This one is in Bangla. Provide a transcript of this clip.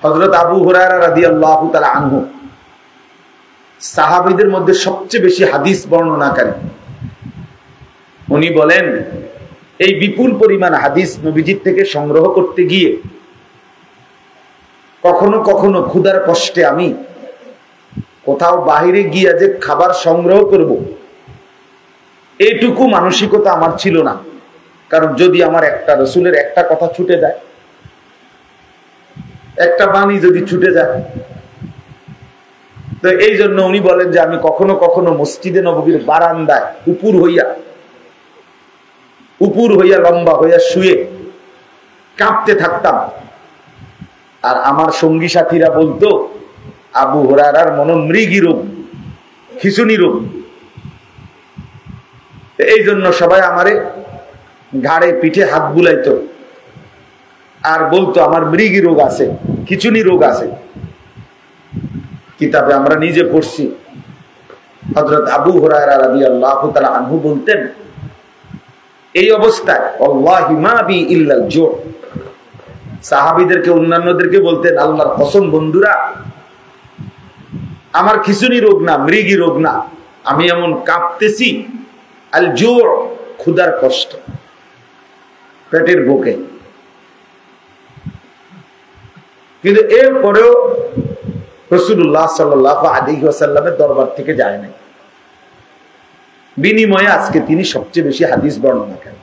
হযরত আবু হুরায়রা রাদিয়াল্লাহু তাআলা আনহু সাহাবীদের মধ্যে সবচেয়ে বেশি হাদিস বর্ণনাকারী। উনি বলেন, এই বিপুল পরিমাণ হাদিস নবীজির থেকে সংগ্রহ করতে গিয়ে কখনো কখনো ক্ষুধার কষ্টে আমি কোথাও বাহিরে গিয়ে যে খাবার সংগ্রহ করব, এইটুকু মানসিকতা আমার ছিল না। কারণ যদি আমার একটা রাসূলের একটা কথা ছুটে যায়, একটা বাণী যদি ছুটে যায়, তো এই জন্য উনি বলেন যে আমি কখনো কখনো মসজিদে নববীর বারান্দায় উপর হইয়া লম্বা হইয়া শুয়ে কাঁপতে থাকতাম। আর আমার সঙ্গী সাথীরা বলতো, আবু হুরায়রার মনোমৃগী রোগ, খিঁচুনি রোগ। এই জন্য সবাই আমারে ঘাড়ে পিঠে হাত বুলাইতো আর বলতো আমার মৃগী রোগ আছে, খিঁচুনি রোগ আছে। কিতাবে আমরা নিজে পড়ছি, হযরত আবু হুরায়রা রাদিয়াল্লাহু তাআলা আনহু বলতেন, এই অবস্থায় ওয়াল্লাহি মা বি ইল্লাল জু। সাহাবীদেরকে, অন্যান্যদেরকে বলতেন, আল্লাহর কসম বন্ধুরা, আমার খিঁচুনি রোগ না, মৃগী রোগ না, আমি এমন কাঁপতেছি আল জু, ক্ষুধার কষ্ট, পেটের বুকে। কিন্তু এরপরেও রাসূলুল্লাহ সাল্লাল্লাহু আলাইহি ওয়াসাল্লামের দরবার থেকে যায় নাই। বিনিময়ে আজকে তিনি সবচেয়ে বেশি হাদিস বর্ণনা করেন।